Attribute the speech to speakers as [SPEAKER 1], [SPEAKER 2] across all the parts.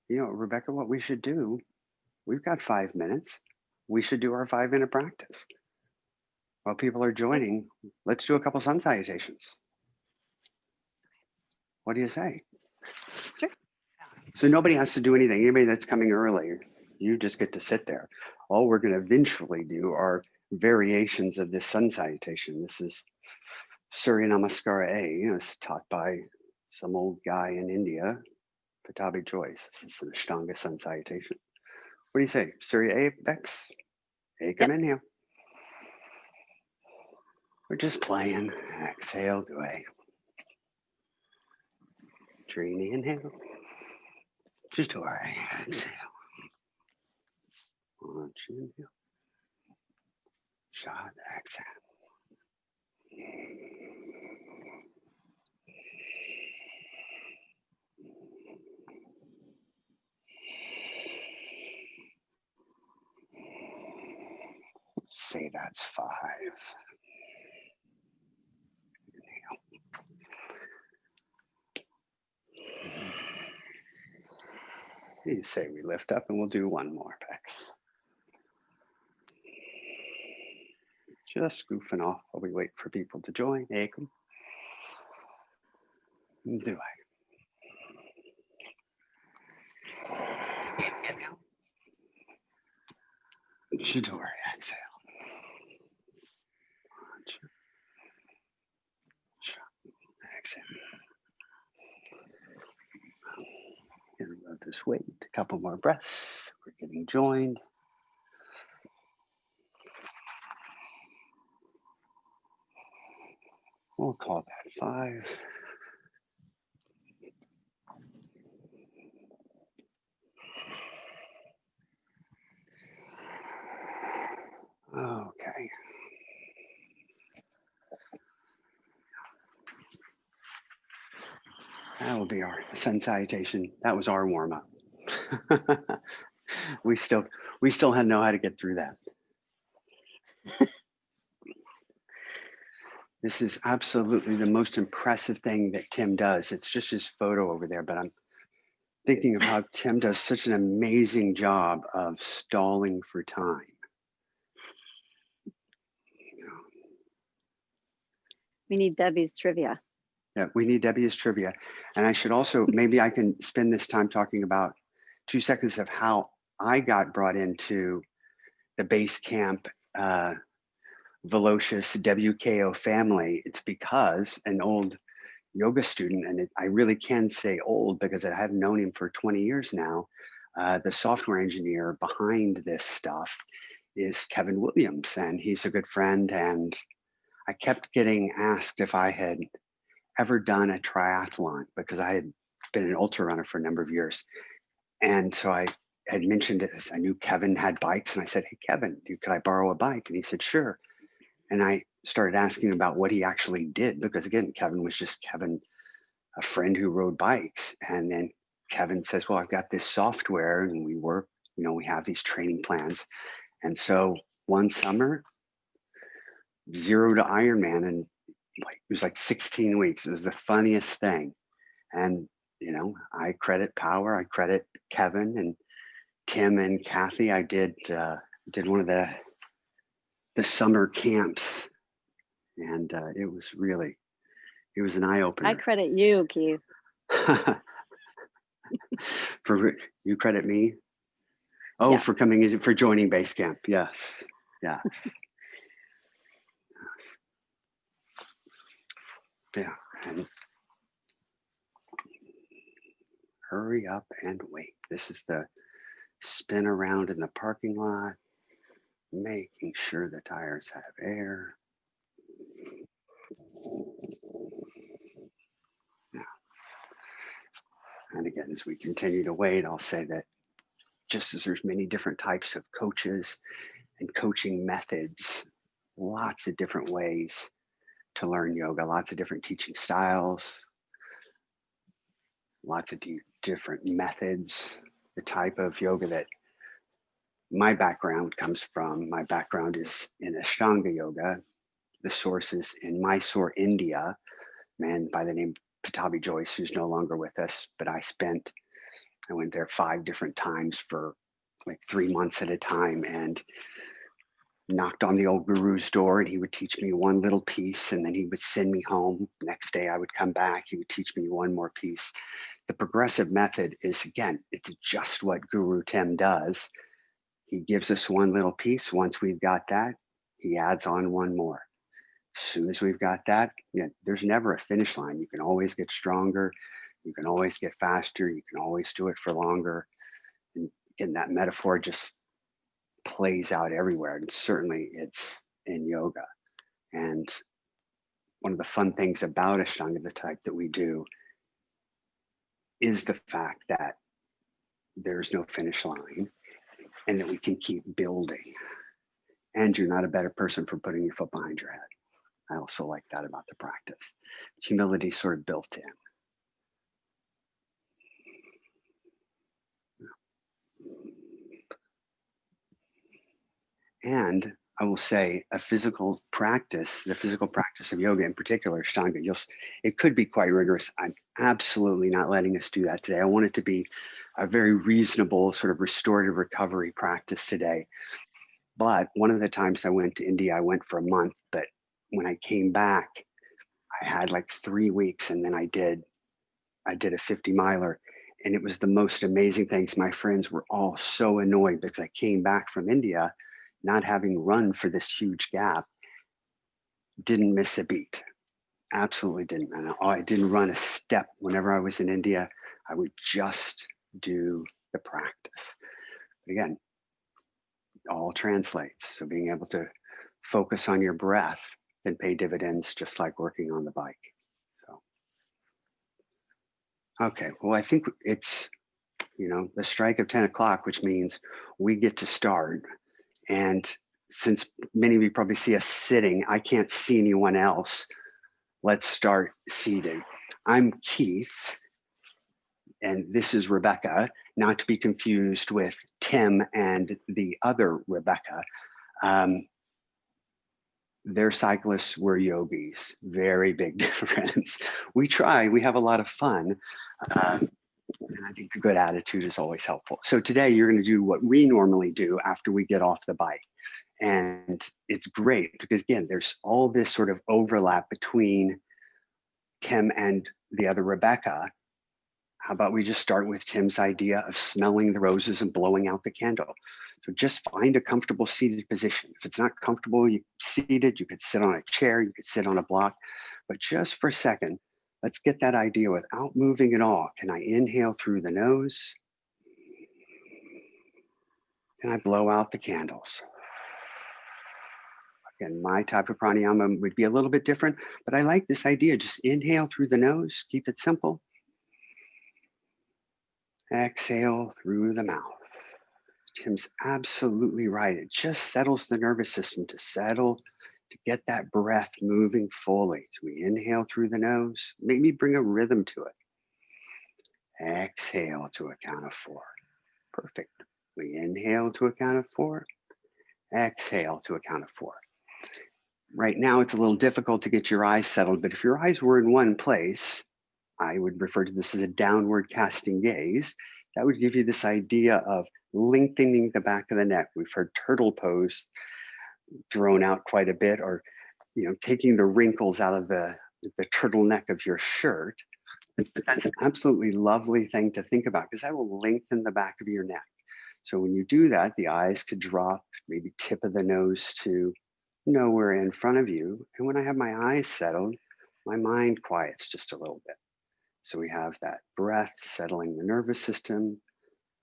[SPEAKER 1] You know, Rebecca, what we should do, we've got 5 minutes. We should do our 5 minute practice. While people are
[SPEAKER 2] Okay.
[SPEAKER 1] joining, let's do a couple sun salutations. What do you say?
[SPEAKER 2] Sure.
[SPEAKER 1] So nobody has to do anything. Anybody that's coming early, you just get to sit there. All we're going to eventually do are variations of this sun salutation. This is Surya Namaskara A. It's taught by some old guy in India, Pattahbi Jois. This is an Ashtanga sun salutation. What do you say? Surya A, Bex? A, come
[SPEAKER 2] Yep.
[SPEAKER 1] in here. We're just playing. Exhale, do A. Trini, inhale. Just do our A. Exhale. Launch, inhale. Shot, exhale. Say that's 5. You say we lift up and we'll do one more, Bex. Just goofing off while we wait for people to join. Ekam. Do I? Inhale. Shidori, exhale. Exhale. And we'll just wait a couple more breaths. We're getting joined. We'll call that 5. Okay. That will be our sun salutation. That was our warm up. we still know how to get through that. This is absolutely the most impressive thing that Tim does. It's just his photo over there, but I'm thinking of how Tim does such an amazing job of stalling for time.
[SPEAKER 2] We need Debbie's trivia.
[SPEAKER 1] Yeah, we need Debbie's trivia. And I should also, maybe I can spend this time talking about 2 seconds of how I got brought into the BaseCamp Velocious WKO family. It's because an old yoga student, and I really can say old because I have known him for 20 years now, the software engineer behind this stuff is Kevin Williams, and he's a good friend. And I kept getting asked if I had ever done a triathlon because I had been an ultra runner for a number of years. And so I had mentioned it as I knew Kevin had bikes. And I said, hey, Kevin, could I borrow a bike? And he said, sure. And I started asking about what he actually did because, again, Kevin was just Kevin, a friend who rode bikes. And then Kevin says, well, I've got this software and we work, we have these training plans. And so one summer, 0 to Ironman, and it was like 16 weeks. It was the funniest thing. And, I credit Power, I credit Kevin and Tim and Kathy. I did one of the summer camps, and it was an eye
[SPEAKER 2] I
[SPEAKER 1] opener.
[SPEAKER 2] credit you, Keith.
[SPEAKER 1] For you credit me. Oh,
[SPEAKER 2] Yeah.
[SPEAKER 1] for joining BaseCamp. Yes. Yes. Yeah. And hurry up and wait. This is the spin around in the parking lot, making sure the tires have air. Yeah. And again, as we continue to wait, I'll say that just as there's many different types of coaches and coaching methods, lots of different ways to learn yoga, lots of different teaching styles, lots of different methods. The type of yoga that my background comes from, my background is in Ashtanga Yoga. The source is in Mysore, India, man by the name Pattahbi Jois, who's no longer with us, but I spent I went there 5 different times for like 3 months at a time, and knocked on the old guru's door, and he would teach me one little piece, and then he would send me home. Next day I would come back, he would teach me one more piece. The progressive method is, again, it's just what Guru Tim does. He gives us one little piece. Once we've got that, he adds on one more. As soon as we've got that, yeah, there's never a finish line. You can always get stronger. You can always get faster. You can always do it for longer. And again, that metaphor just plays out everywhere. And certainly it's in yoga. And one of the fun things about Ashtanga, the type that we do, is the fact that there's no finish line and that we can keep building. And you're not a better person for putting your foot behind your head. I also like that about the practice. Humility sort of built in. And I will say a physical practice, the physical practice of yoga in particular, Ashtanga, it could be quite rigorous. I'm absolutely not letting us do that today. I want it to be a very reasonable sort of restorative recovery practice today. But one of the times I went to India, I went for a month, but when I came back, I had like 3 weeks, and then I did a 50 miler, and it was the most amazing things. My friends were all so annoyed because I came back from India not having run for this huge gap, didn't miss a beat, absolutely didn't. And I didn't run a step. Whenever I was in India, I would just do the practice. But again, all translates. So being able to focus on your breath can pay dividends just like working on the bike. So, okay, well, I think it's, the strike of 10 o'clock, which means we get to start. And since many of you probably see us sitting, I can't see anyone else. Let's start seated. I'm Keith, and this is Rebecca, not to be confused with Tim and the other Rebecca. They're cyclists, we're yogis. Very big difference. We have a lot of fun. And I think a good attitude is always helpful. So today you're going to do what we normally do after we get off the bike. And it's great because, again, there's all this sort of overlap between Tim and the other Rebecca. How about we just start with Tim's idea of smelling the roses and blowing out the candle? So just find a comfortable seated position. If it's not comfortable, you seated, you could sit on a chair, you could sit on a block, but just for a second, let's get that idea without moving at all. Can I inhale through the nose? Can I blow out the candles? Again, my type of pranayama would be a little bit different, but I like this idea. Just inhale through the nose, keep it simple. Exhale through the mouth. Tim's absolutely right. It just settles the nervous system to get that breath moving fully. So we inhale through the nose, maybe bring a rhythm to it. Exhale to a count of 4. Perfect. We inhale to a count of 4. Exhale to a count of 4. Right now, it's a little difficult to get your eyes settled, but if your eyes were in one place, I would refer to this as a downward casting gaze. That would give you this idea of lengthening the back of the neck. We've heard turtle pose thrown out quite a bit, or taking the wrinkles out of the turtleneck of your shirt. But that's an absolutely lovely thing to think about because that will lengthen the back of your neck. So when you do that, the eyes could drop, maybe tip of the nose to nowhere in front of you. And when I have my eyes settled, my mind quiets just a little bit. So we have that breath settling the nervous system.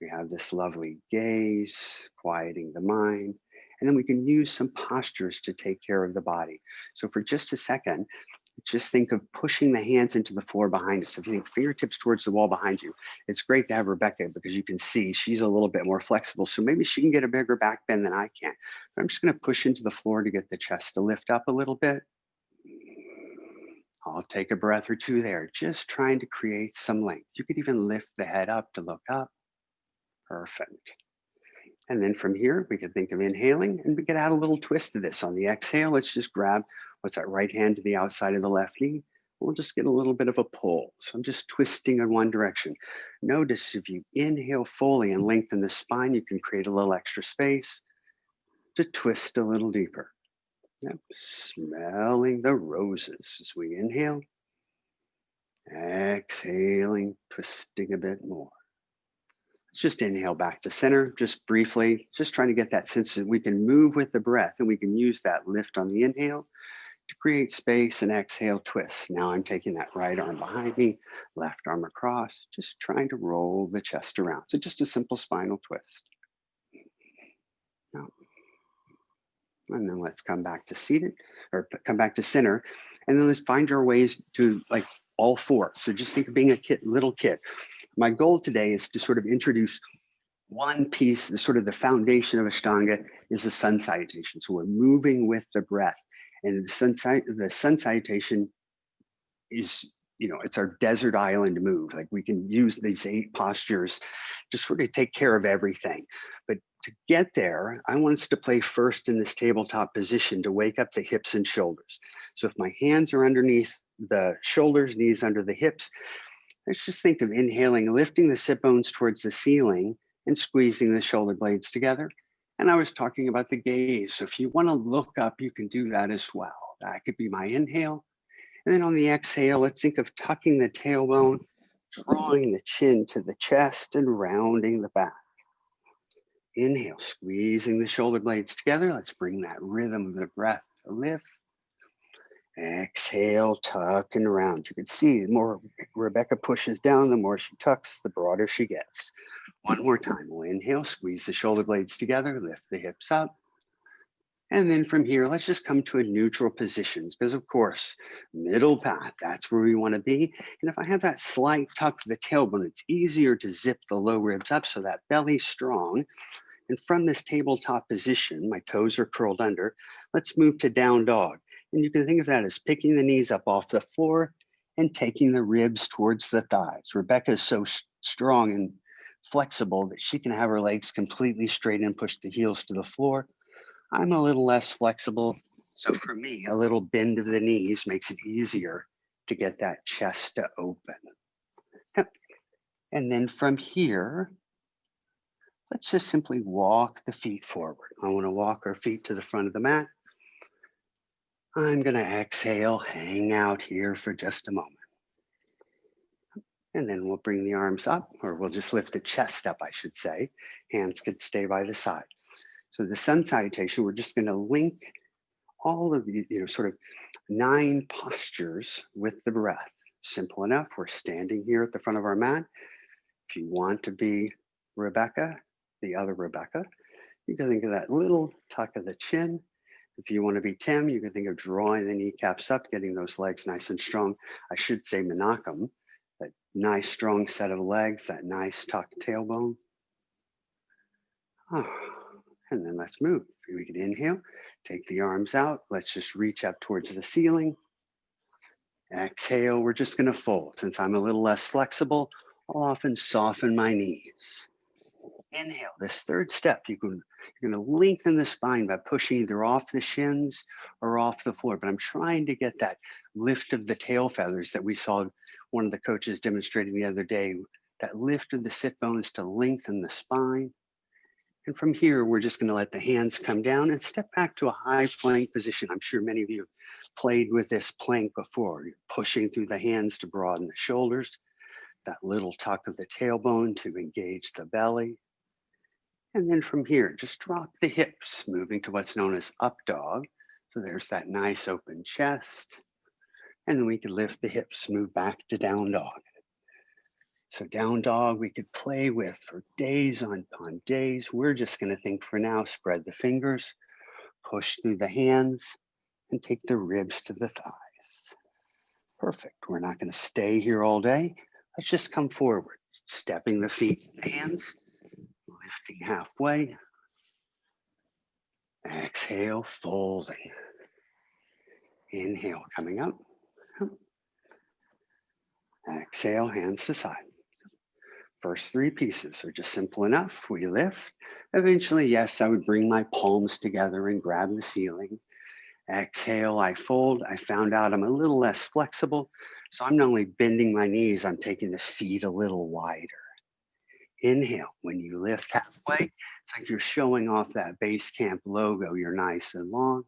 [SPEAKER 1] We have this lovely gaze, quieting the mind. And then we can use some postures to take care of the body. So for just a second, just think of pushing the hands into the floor behind us. If you think fingertips towards the wall behind you, it's great to have Rebecca because you can see she's a little bit more flexible. So maybe she can get a bigger back bend than I can. But I'm just going to push into the floor to get the chest to lift up a little bit. I'll take a breath or two there, just trying to create some length. You could even lift the head up to look up. Perfect. And then from here, we could think of inhaling, and we could add a little twist to this. On the exhale, let's just grab, what's that right hand to the outside of the left knee. we'll just get a little bit of a pull. So I'm just twisting in one direction. Notice if you inhale fully and lengthen the spine, you can create a little extra space to twist a little deeper. Yep. Smelling the roses as we inhale, exhaling, twisting a bit more. Let's just inhale back to center, just briefly, just trying to get that sense that we can move with the breath and we can use that lift on the inhale to create space, and exhale, twist. Now I'm taking that right arm behind me, left arm across, just trying to roll the chest around. So just a simple spinal twist. Now, and then let's come back to seated, or come back to center. And then let's find our ways to like all four. So just think of being a kid, little kid. My goal today is to sort of introduce one piece, the sort of the foundation of Ashtanga is the sun salutation. So we're moving with the breath. And the sun salutation is, it's our desert island move. Like we can use these 8 postures to sort of take care of everything. But to get there, I want us to play first in this tabletop position to wake up the hips and shoulders. So if my hands are underneath the shoulders, knees under the hips, let's just think of inhaling, lifting the sit bones towards the ceiling and squeezing the shoulder blades together. And I was talking about the gaze. So if you want to look up, you can do that as well. That could be my inhale. And then on the exhale, let's think of tucking the tailbone, drawing the chin to the chest and rounding the back. Inhale, squeezing the shoulder blades together. Let's bring that rhythm of the breath to lift. Exhale, tuck and round. You can see the more Rebecca pushes down, the more she tucks, the broader she gets. One more time. We'll inhale, squeeze the shoulder blades together, lift the hips up. And then from here, let's just come to a neutral position because of course, middle path, that's where we want to be. And if I have that slight tuck of the tailbone, it's easier to zip the low ribs up so that belly's strong. And from this tabletop position, my toes are curled under, let's move to down dog. And you can think of that as picking the knees up off the floor and taking the ribs towards the thighs. Rebecca is so strong and flexible that she can have her legs completely straight and push the heels to the floor. I'm a little less flexible. So for me, a little bend of the knees makes it easier to get that chest to open. And then from here, let's just simply walk the feet forward. I want to walk our feet to the front of the mat. I'm going to exhale, hang out here for just a moment. And then we'll bring the arms up, or we'll just lift the chest up, I should say. Hands could stay by the side. So the sun salutation, we're just going to link all of the, sort of 9 postures with the breath. Simple enough. We're standing here at the front of our mat. If you want to be Rebecca, the other Rebecca, you can think of that little tuck of the chin. If you want to be Tim, you can think of drawing the kneecaps up, getting those legs nice and strong. I should say Menachem, that nice strong set of legs, that nice tucked tailbone. Oh. And then let's move. We can inhale, take the arms out. Let's just reach up towards the ceiling. Exhale, we're just going to fold. Since I'm a little less flexible, I'll often soften my knees. Inhale, this third step, you're going to lengthen the spine by pushing either off the shins or off the floor. But I'm trying to get that lift of the tail feathers that we saw one of the coaches demonstrating the other day, that lift of the sit bones to lengthen the spine. And from here, we're just going to let the hands come down and step back to a high plank position. I'm sure many of you have played with this plank before. You're pushing through the hands to broaden the shoulders, that little tuck of the tailbone to engage the belly. And then from here, just drop the hips, moving to what's known as up dog. So there's that nice open chest. And then we can lift the hips, move back to down dog. So down dog, we could play with for days on days. We're just going to think for now, spread the fingers, push through the hands, and take the ribs to the thighs. Perfect. We're not going to stay here all day. Let's just come forward, stepping the feet and the hands, lifting halfway. Exhale, folding. Inhale, coming up. Exhale, hands to side. First 3 pieces are just simple enough. We lift. Eventually, yes, I would bring my palms together and grab the ceiling. Exhale, I fold. I found out I'm a little less flexible. So I'm not only bending my knees, I'm taking the feet a little wider. Inhale, when you lift halfway, it's like you're showing off that BaseCamp logo. You're nice and long.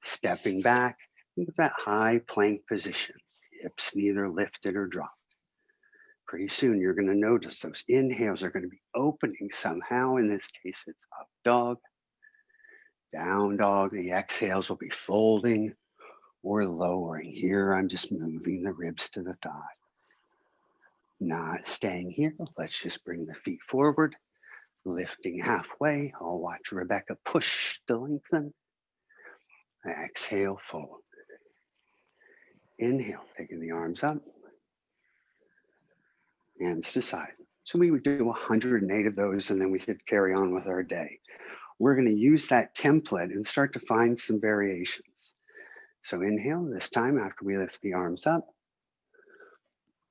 [SPEAKER 1] Stepping back, think of that high plank position. Hips neither lifted or dropped. Pretty soon you're going to notice those inhales are going to be opening somehow. In this case, it's up dog, down dog. The exhales will be folding or lowering. Here, I'm just moving the ribs to the thigh. Not staying here. Let's just bring the feet forward, lifting halfway. I'll watch Rebecca push to lengthen. Exhale, fold. Inhale, taking the arms up. Hands to side. So we would do 108 of those and then we could carry on with our day. We're going to use that template and start to find some variations. So inhale, this time after we lift the arms up,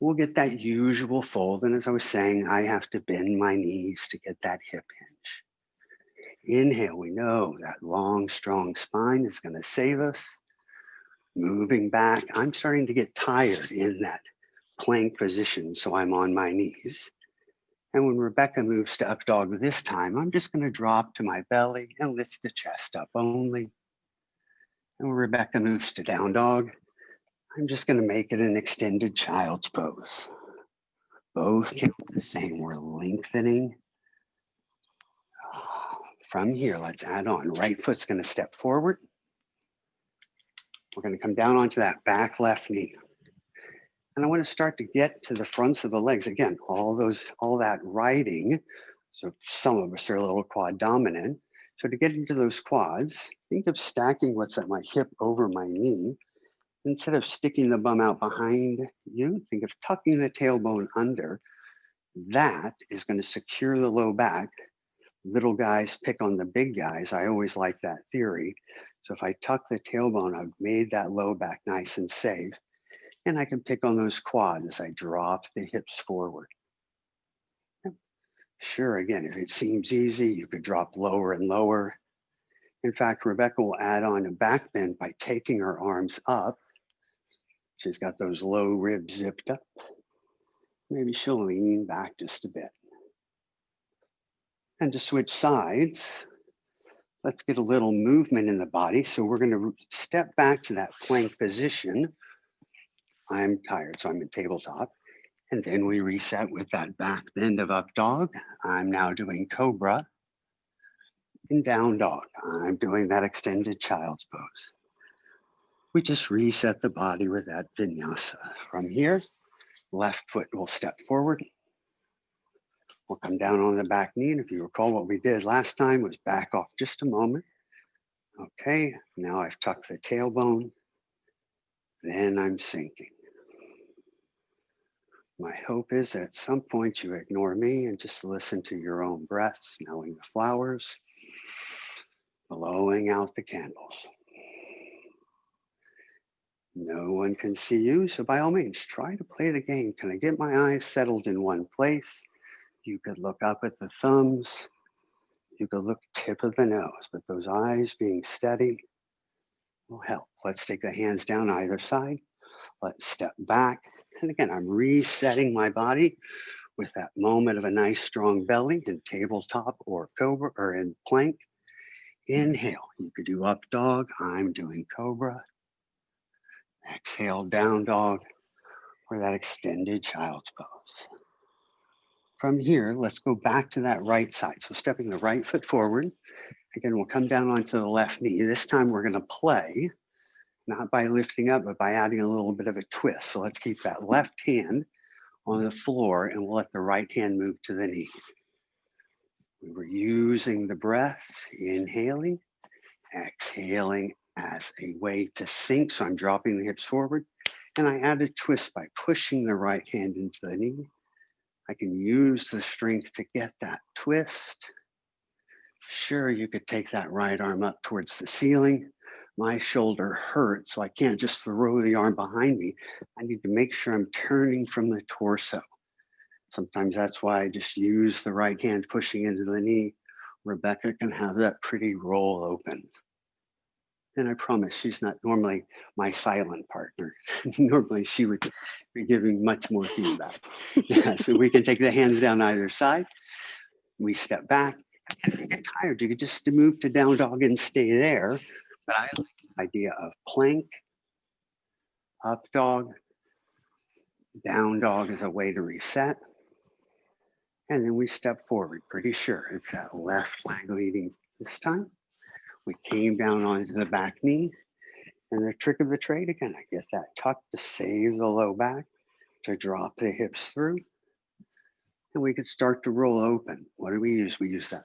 [SPEAKER 1] we'll get that usual fold. And as I was saying, I have to bend my knees to get that hip hinge. Inhale, we know that long, strong spine is going to save us. Moving back, I'm starting to get tired in that plank position, so I'm on my knees. And when Rebecca moves to up dog this time, I'm just going to drop to my belly and lift the chest up only. And when Rebecca moves to down dog, I'm just going to make it an extended child's pose. Both count the same. We're lengthening. From here, let's add on. Right foot's going to step forward. We're going to come down onto that back left knee. And I want to start to get to the fronts of the legs. Again, all that riding. So some of us are a little quad dominant. So to get into those quads, think of stacking what's at my hip over my knee. Instead of sticking the bum out behind you, think of tucking the tailbone under. That is going to secure the low back. Little guys pick on the big guys. I always like that theory. So if I tuck the tailbone, I've made that low back nice and safe. And I can pick on those quads as I drop the hips forward. Sure, again, if it seems easy, you could drop lower and lower. In fact, Rebecca will add on a back bend by taking her arms up. She's got those low ribs zipped up. Maybe she'll lean back just a bit. And to switch sides, let's get a little movement in the body. So we're going to step back to that plank position. I'm tired, so I'm in tabletop. And then we reset with that back bend of up dog. I'm now doing cobra. In down dog, I'm doing that extended child's pose. We just reset the body with that vinyasa. From here, left foot will step forward. We'll come down on the back knee. And if you recall what we did last time was back off just a moment. Okay, now I've tucked the tailbone. Then I'm sinking. My hope is that at some point you ignore me and just listen to your own breath, smelling the flowers, blowing out the candles. No one can see you, so by all means, try to play the game. Can I get my eyes settled in one place? You could look up at the thumbs. You could look tip of the nose, but those eyes being steady will help. Let's take the hands down either side. Let's step back. And again, I'm resetting my body with that moment of a nice strong belly in tabletop or cobra or in plank. Inhale, you could do up dog. I'm doing cobra. Exhale, down dog, or that extended child's pose. From here, let's go back to that right side. So stepping the right foot forward. Again, we'll come down onto the left knee. This time we're going to play, not by lifting up, but by adding a little bit of a twist. So let's keep that left hand on the floor and we'll let the right hand move to the knee. We were using the breath, inhaling, exhaling as a way to sink. So I'm dropping the hips forward and I add a twist by pushing the right hand into the knee. I can use the strength to get that twist. Sure, you could take that right arm up towards the ceiling. My shoulder hurts, so I can't just throw the arm behind me. I need to make sure I'm turning from the torso. Sometimes that's why I just use the right hand pushing into the knee. Rebecca can have that pretty roll open. And I promise she's not normally my silent partner. Normally she would be giving much more feedback. Yeah, so we can take the hands down either side. We step back. And if you get tired, you could just move to down dog and stay there. But I like the idea of plank, up dog, down dog as a way to reset. And then we step forward. Pretty sure it's that left leg leading this time. We came down onto the back knee. And the trick of the trade, again, I get that tuck to save the low back, to drop the hips through. And we could start to roll open. What do we use? We use that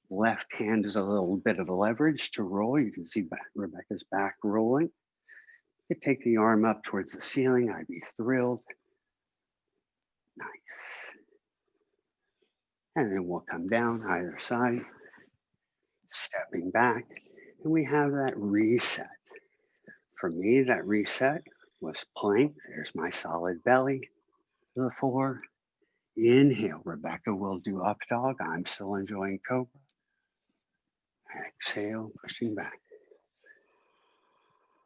[SPEAKER 1] left hand as a little bit of a leverage to roll. You can see Rebecca's back rolling. You could take the arm up towards the ceiling. I'd be thrilled. Nice. And then we'll come down either side, stepping back. And we have that reset. For me, that reset was plank. There's my solid belly to the floor. Inhale, Rebecca will do up dog. I'm still enjoying cobra. Exhale, pushing back.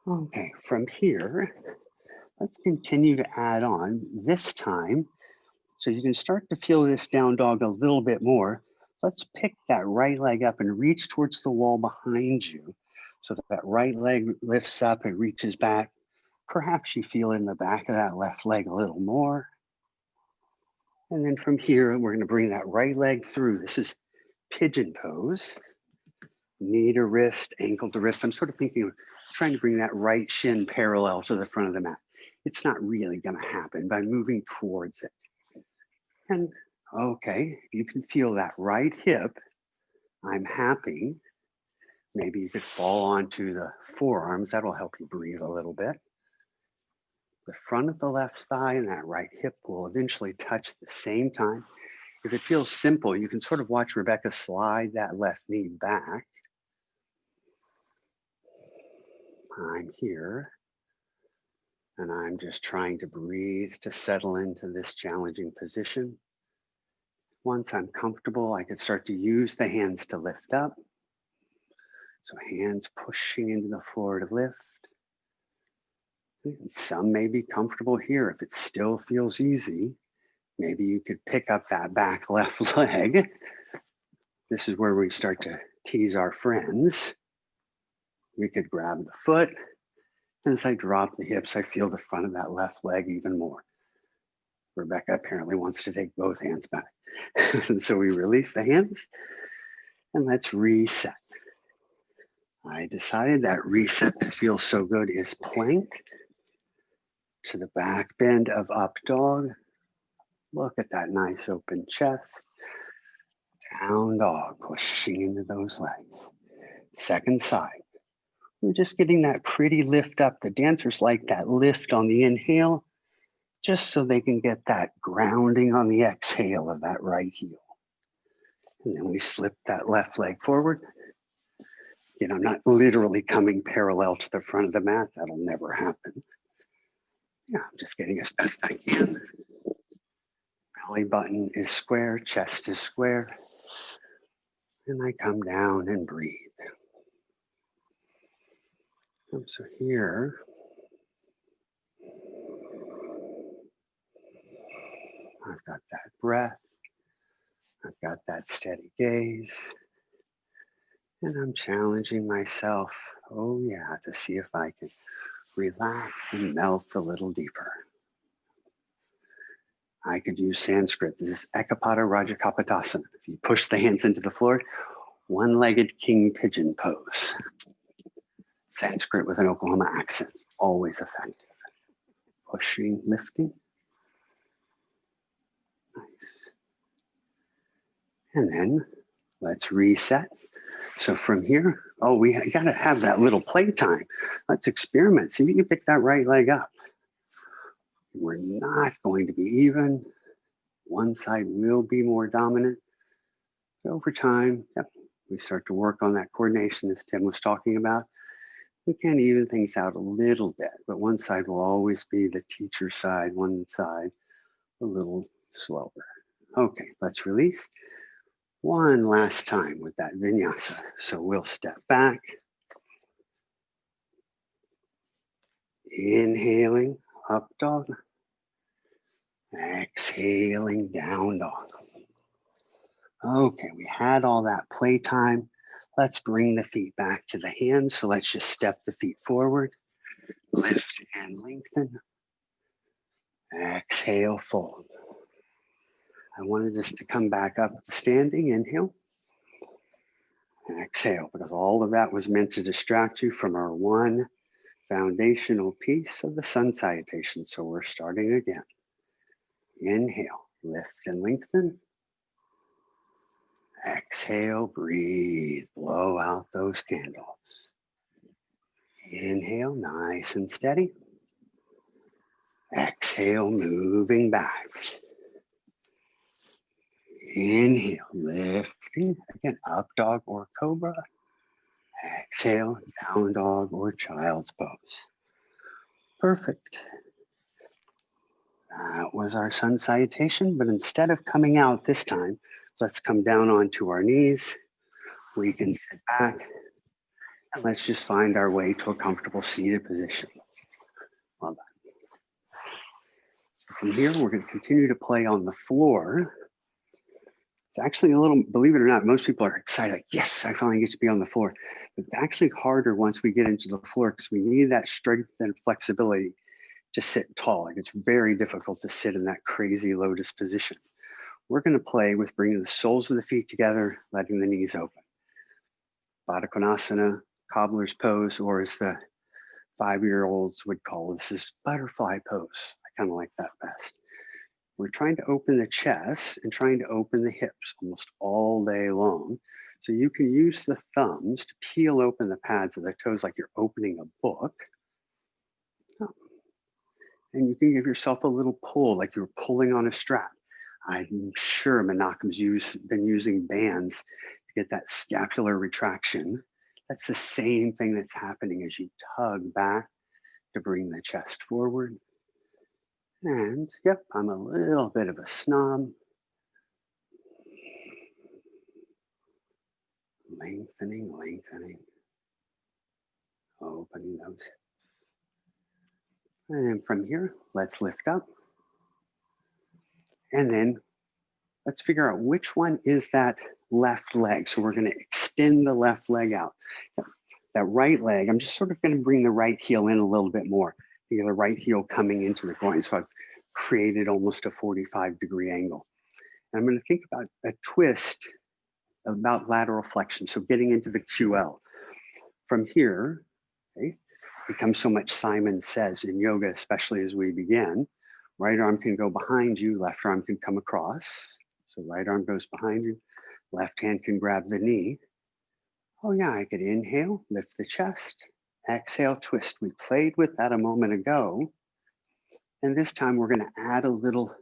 [SPEAKER 1] Okay, from here, let's continue to add on this time. So you can start to feel this down dog a little bit more. Let's pick that right leg up and reach towards the wall behind you. So that right leg lifts up and reaches back. Perhaps you feel in the back of that left leg a little more. And then from here, we're going to bring that right leg through. This is pigeon pose. Knee to wrist, ankle to wrist. I'm sort of thinking of trying to bring that right shin parallel to the front of the mat. It's not really going to happen by moving towards it. And okay, if you can feel that right hip, I'm happy. Maybe you could fall onto the forearms. That'll help you breathe a little bit. The front of the left thigh and that right hip will eventually touch at the same time. If it feels simple, you can sort of watch Rebecca slide that left knee back. I'm here. And I'm just trying to breathe to settle into this challenging position. Once I'm comfortable, I can start to use the hands to lift up. So hands pushing into the floor to lift. And some may be comfortable here. If it still feels easy, maybe you could pick up that back left leg. This is where we start to tease our friends. We could grab the foot. And as I drop the hips, I feel the front of that left leg even more. Rebecca apparently wants to take both hands back. And so we release the hands and let's reset. I decided that reset that feels so good is plank to the back bend of up dog. Look at that nice open chest. Down dog, pushing into those legs. Second side. We're just getting that pretty lift up. The dancers like that lift on the inhale, just so they can get that grounding on the exhale of that right heel. And then we slip that left leg forward. You know, not literally coming parallel to the front of the mat. That'll never happen. Yeah, I'm just getting as best I can. Belly button is square, chest is square. And I come down and breathe. So here, I've got that breath. I've got that steady gaze. And I'm challenging myself, oh yeah, to see if I can relax and melt a little deeper. I could use Sanskrit. This is Ekapada Rajakapatasana. If you push the hands into the floor, one-legged king pigeon pose. Sanskrit with an Oklahoma accent, always effective. Pushing, lifting. Nice. And then let's reset. So from here, oh, we gotta have that little playtime. Let's experiment. See if you can pick that right leg up. We're not going to be even. One side will be more dominant. Over time, yep, we start to work on that coordination as Tim was talking about. We can even things out a little bit, but one side will always be the teacher side, one side a little slower. Okay, let's release. One last time with that vinyasa. So we'll step back, Inhaling, up dog. Exhaling, down dog. Okay, we had all that playtime. Let's bring the feet back to the hands. So let's just step the feet forward. Lift and lengthen. Exhale, fold. I wanted us to come back up to standing. Inhale. And exhale, because all of that was meant to distract you from our one foundational piece of the sun salutation. So we're starting again. Inhale, lift and lengthen. Exhale, breathe, blow out those candles. Inhale, nice and steady. Exhale, moving back. Inhale, lifting, again, up dog or cobra. Exhale, down dog or child's pose. Perfect. That was our sun salutation, but instead of coming out this time, let's come down onto our knees. We can sit back and let's just find our way to a comfortable seated position. Well done. From here, we're going to continue to play on the floor. It's actually a little, believe it or not, most people are excited, like, yes, I finally get to be on the floor. But it's actually harder once we get into the floor because we need that strength and flexibility to sit tall. Like, it's very difficult to sit in that crazy lotus position. We're going to play with bringing the soles of the feet together, letting the knees open. Baddha Konasana, cobbler's pose, or as the 5-year-olds would call this is butterfly pose. I kind of like that best. We're trying to open the chest and trying to open the hips almost all day long. So you can use the thumbs to peel open the pads of the toes like you're opening a book. And you can give yourself a little pull like you're pulling on a strap. I'm sure Menachem's been using bands to get that scapular retraction. That's the same thing that's happening as you tug back to bring the chest forward. And yep, I'm a little bit of a snob. Lengthening, lengthening. Opening those hips. And from here, let's lift up. And then let's figure out which one is that left leg. So we're going to extend the left leg out. That right leg, I'm just sort of going to bring the right heel in a little bit more. The right heel coming into the groin. So I've created almost a 45-degree angle. And I'm going to think about a twist about lateral flexion. So getting into the QL. From here, okay, becomes so much Simon says in yoga, especially as we begin. Right arm can go behind you, left arm can come across. So right arm goes behind you, left hand can grab the knee. Oh yeah, I could inhale, lift the chest, exhale, twist. We played with that a moment ago. And this time we're gonna add a little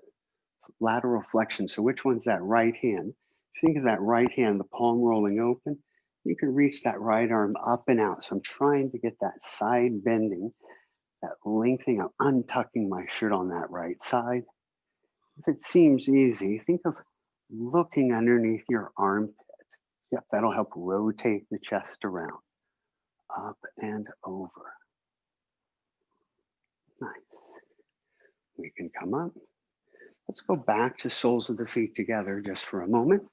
[SPEAKER 1] lateral flexion. So which one's that right hand? Think of that right hand, the palm rolling open. You can reach that right arm up and out. So I'm trying to get that side bending, that lengthening. I'm untucking my shirt on that right side. If it seems easy, think of looking underneath your armpit. Yep, that'll help rotate the chest around, up and over. Nice. We can come up. Let's go back to soles of the feet together just for a moment.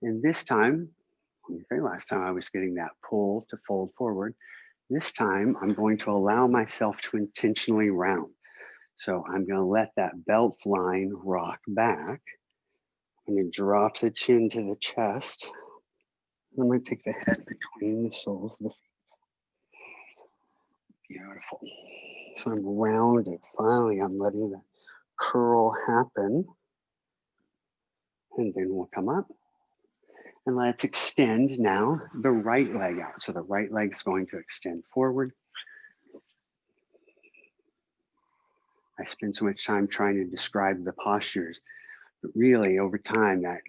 [SPEAKER 1] And this time, okay, last time I was getting that pull to fold forward. This time I'm going to allow myself to intentionally round. So I'm going to let that belt line rock back. I'm going to drop the chin to the chest. I'm going to take the head between the soles of the feet. Beautiful. So I'm rounded. Finally, I'm letting the curl happen. And then we'll come up. And let's extend now the right leg out. So the right leg's going to extend forward. I spend so much time trying to describe the postures, but really over time, that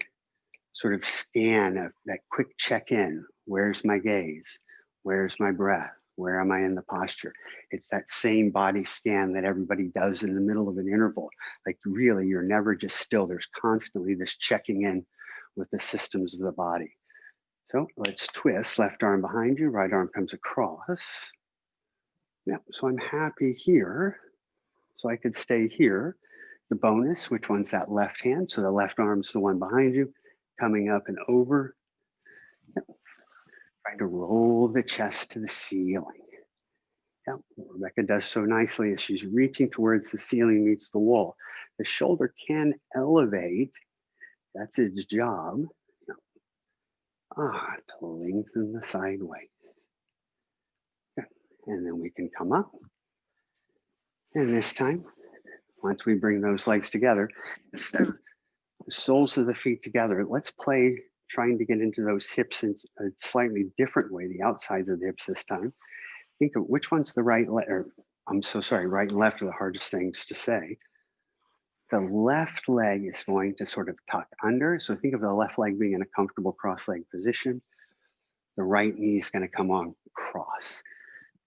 [SPEAKER 1] sort of scan of that quick check-in. Where's my gaze? Where's my breath? Where am I in the posture? It's that same body scan that everybody does in the middle of an interval. Like really, you're never just still. There's constantly this checking in with the systems of the body. So let's twist. Left arm behind you, right arm comes across. Yeah, so I'm happy here. So I could stay here. The bonus, which one's that left hand? So the left arm's the one behind you, coming up and over. Yep. Trying to roll the chest to the ceiling. Yeah, what Rebecca does so nicely is she's reaching towards the ceiling meets the wall. The shoulder can elevate. That's its job. Yeah. To lengthen the sideways. Yeah. And then we can come up. And this time, once we bring those legs together, instead of the soles of the feet together, let's play trying to get into those hips in a slightly different way, the outsides of the hips this time. Think of which one's the right leg, or I'm so sorry, right and left are the hardest things to say. The left leg is going to sort of tuck under. So think of the left leg being in a comfortable cross-leg position. The right knee is going to come on cross.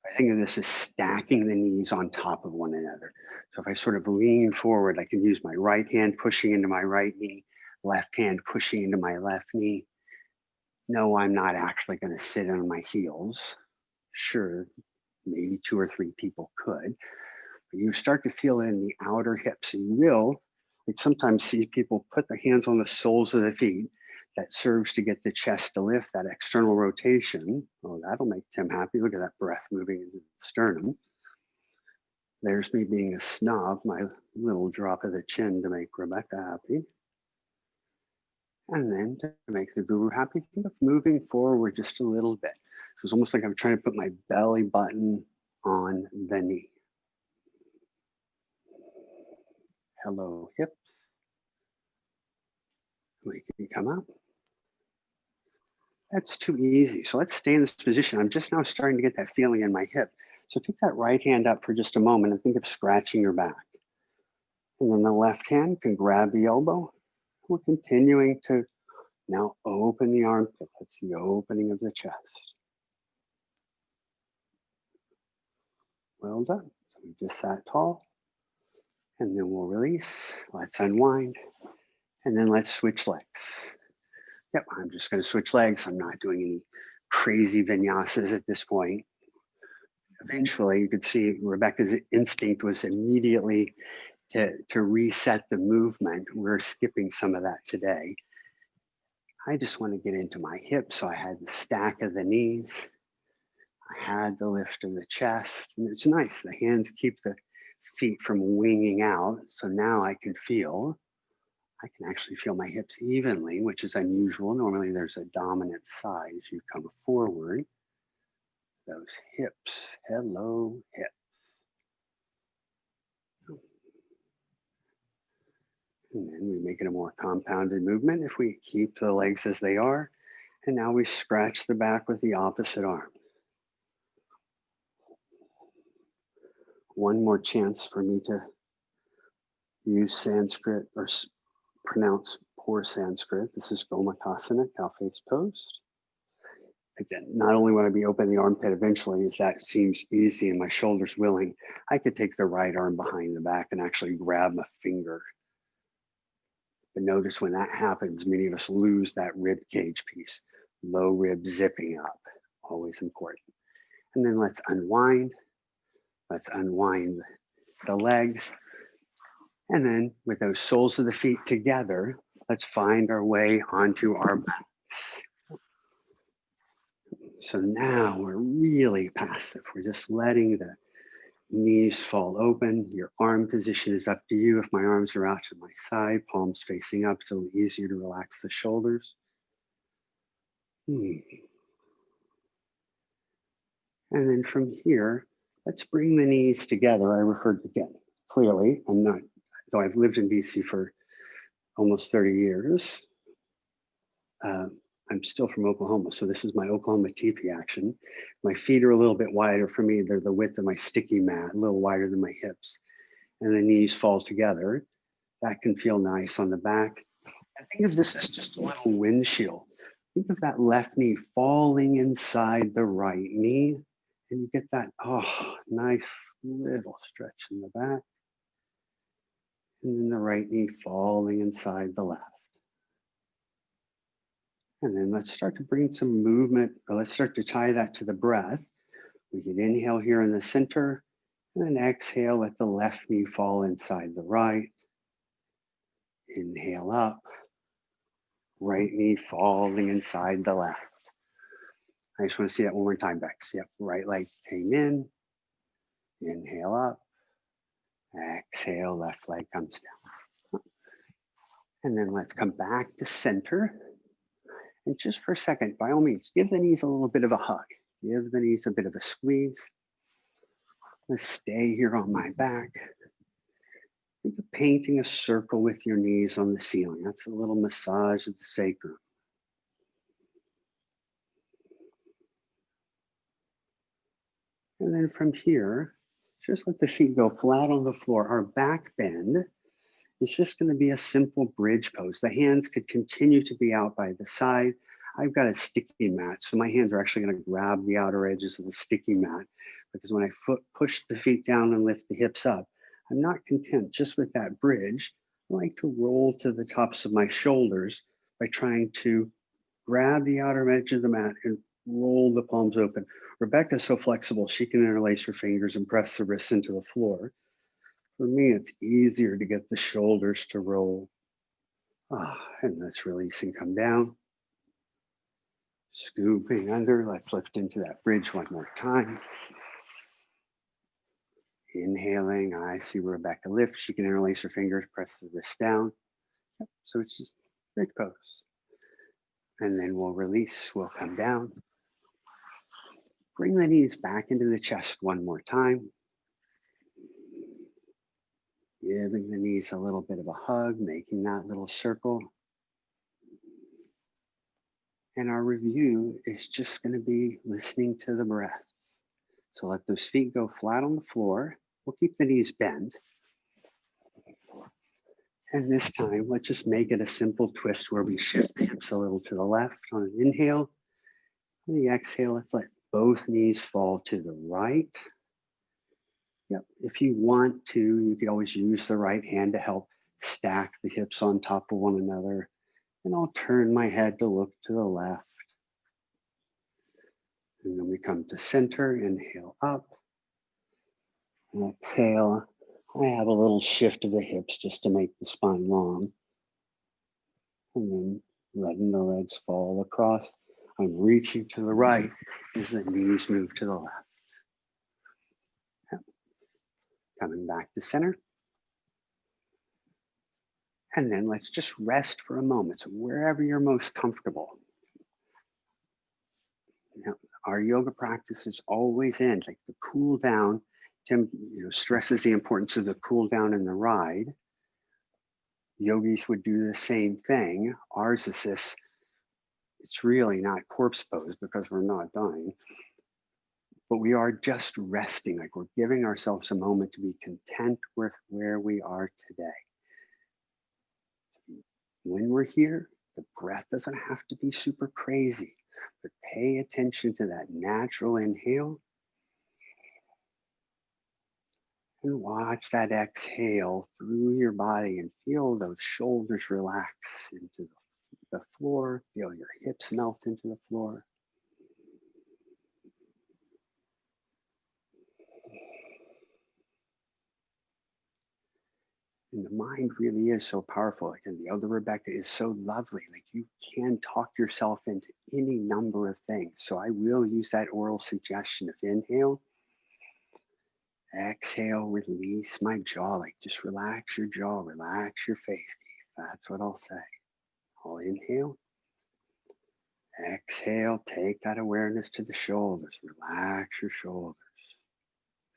[SPEAKER 1] I think of this as stacking the knees on top of one another. So if I sort of lean forward, I can use my right hand pushing into my right knee, left hand pushing into my left knee. No, I'm not actually going to sit on my heels. Sure, maybe 2 or 3 people could. But you start to feel it in the outer hips. And you will, like sometimes see people put their hands on the soles of the feet. That serves to get the chest to lift, that external rotation. Oh, that'll make Tim happy. Look at that breath moving into the sternum. There's me being a snob, my little drop of the chin to make Rebecca happy. And then to make the guru happy, think of moving forward just a little bit. So it's almost like I'm trying to put my belly button on the knee. Hello, hips. We can come up. That's too easy. So let's stay in this position. I'm just now starting to get that feeling in my hip. So take that right hand up for just a moment and think of scratching your back. And then the left hand can grab the elbow. We're continuing to now open the armpit. That's the opening of the chest. Well done. So we just sat tall. And then we'll release. Let's unwind. And then let's switch legs. Yep, I'm just going to switch legs. I'm not doing any crazy vinyasas at this point. Eventually, you could see Rebecca's instinct was immediately to reset the movement. We're skipping some of that today. I just want to get into my hips. So I had the stack of the knees. I had the lift of the chest. And it's nice. The hands keep the feet from winging out. So now I can actually feel my hips evenly, which is unusual. Normally there's a dominant side as you come forward. Those hips, hello hips. And then we make it a more compounded movement if we keep the legs as they are. And now we scratch the back with the opposite arm. One more chance for me to use Sanskrit or pronounce poor Sanskrit. This is Gomukhasana, cow face pose. Again, not only want to be open the armpit eventually, as that seems easy and my shoulders willing, I could take the right arm behind the back and actually grab a finger. But notice when that happens, many of us lose that rib cage piece. Low rib zipping up, always important. And then let's unwind. Let's unwind the legs. And then with those soles of the feet together, let's find our way onto our backs. So now we're really passive. We're just letting the knees fall open. Your arm position is up to you. If my arms are out to my side, palms facing up, it's a little easier to relax the shoulders. And then from here, let's bring the knees together. I referred again, clearly, though I've lived in BC for almost 30 years, I'm still from Oklahoma. So this is my Oklahoma teepee action. My feet are a little bit wider for me. They're the width of my sticky mat, a little wider than my hips. And the knees fall together. That can feel nice on the back. And think of this as just a little windshield. Think of that left knee falling inside the right knee. And you get that, nice little stretch in the back. And then the right knee falling inside the left. And then let's start to bring some movement. Let's start to tie that to the breath. We can inhale here in the center and then exhale, let the left knee fall inside the right. Inhale up, right knee falling inside the left. I just want to see that one more time, Bex. Yep, right leg came in, inhale up, exhale, left leg comes down. And then let's come back to center. And just for a second, by all means, give the knees a little bit of a hug. Give the knees a bit of a squeeze. Let's stay here on my back. Think of painting a circle with your knees on the ceiling. That's a little massage of the sacrum. And then from here, just let the feet go flat on the floor. Our back bend is just going to be a simple bridge pose. The hands could continue to be out by the side. I've got a sticky mat, so my hands are actually going to grab the outer edges of the sticky mat, because when I push the feet down and lift the hips up, I'm not content just with that bridge. I like to roll to the tops of my shoulders by trying to grab the outer edge of the mat and roll the palms open. Rebecca's so flexible, she can interlace her fingers and press the wrists into the floor. For me, it's easier to get the shoulders to roll. And let's release and come down. Scooping under, let's lift into that bridge one more time. Inhaling, I see Rebecca lift. She can interlace her fingers, press the wrist down. So it's just bridge pose. And then we'll release, we'll come down. Bring the knees back into the chest one more time. Giving the knees a little bit of a hug, making that little circle. And our review is just going to be listening to the breath. So let those feet go flat on the floor. We'll keep the knees bent. And this time, let's just make it a simple twist where we shift the hips a little to the left on an inhale. On the exhale, let's let both knees fall to the right. Yep. If you want to, you could always use the right hand to help stack the hips on top of one another. And I'll turn my head to look to the left. And then we come to center, inhale up. Exhale. I have a little shift of the hips just to make the spine long. And then letting the legs fall across. I'm reaching to the right as the knees move to the left. Yep. Coming back to center. And then let's just rest for a moment. So wherever you're most comfortable. Now, our yoga practices always end like the cool down. Tim stresses the importance of the cool down and the ride. Yogis would do the same thing. Ours is this, it's really not corpse pose because we're not dying, but we are just resting, like we're giving ourselves a moment to be content with where we are today. When we're here, the breath doesn't have to be super crazy, but pay attention to that natural inhale. And watch that exhale through your body and feel those shoulders relax into the floor. Feel your hips melt into the floor. And the mind really is so powerful. Like, and the other Rebecca is so lovely. Like, you can talk yourself into any number of things. So I will use that oral suggestion of inhale. Exhale, release my jaw. Like, just relax your jaw, relax your face teeth. That's what I'll say. I'll inhale. Exhale, take that awareness to the shoulders. Relax your shoulders.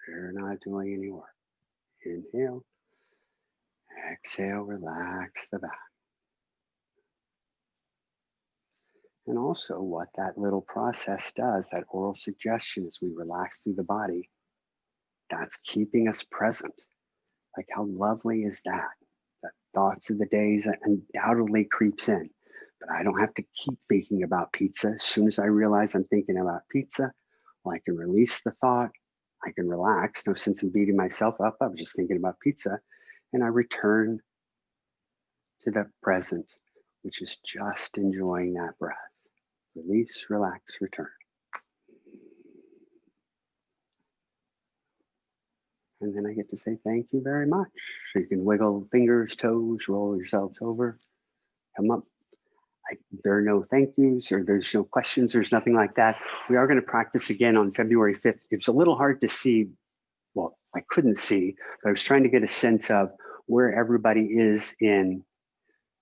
[SPEAKER 1] They're not doing any work. Inhale. Exhale, relax the back. And also what that little process does, that oral suggestion as we relax through the body, that's keeping us present. Like, how lovely is that? The thoughts of the days that undoubtedly creeps in. But I don't have to keep thinking about pizza. As soon as I realize I'm thinking about pizza, well, I can release the thought. I can relax. No sense in beating myself up. I was just thinking about pizza. And I return to the present, which is just enjoying that breath. Release, relax, return. And then I get to say thank you very much. So you can wiggle fingers, toes, roll yourselves over, come up. There are no thank yous or there's no questions. There's nothing like that. We are going to practice again on February 5th. It's a little hard to see. Well, I couldn't see, but I was trying to get a sense of where everybody is in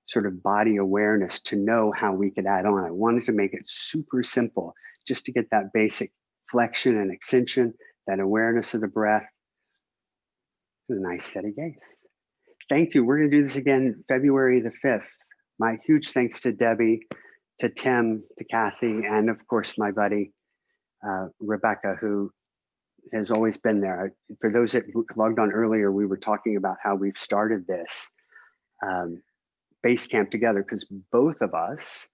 [SPEAKER 1] sort of body awareness to know how we could add on. I wanted to make it super simple just to get that basic flexion and extension, that awareness of the breath, and a nice steady gaze. Thank you. We're going to do this again February the 5th. My huge thanks to Debbie, to Tim, to Kathy, and of course my buddy, Rebecca, who has always been there. For those that logged on earlier, we were talking about how we've started this BaseCamp together because both of us,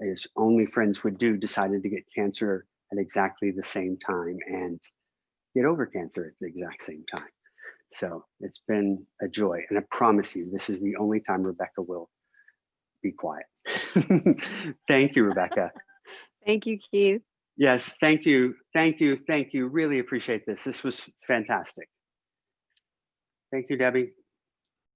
[SPEAKER 1] as only friends would do, decided to get cancer at exactly the same time and get over cancer at the exact same time. So it's been a joy. And I promise you, this is the only time Rebecca will be quiet. Thank you, Rebecca.
[SPEAKER 2] Thank you, Keith.
[SPEAKER 1] Yes, thank you. Thank you. Thank you. Really appreciate this. This was fantastic. Thank you, Debbie.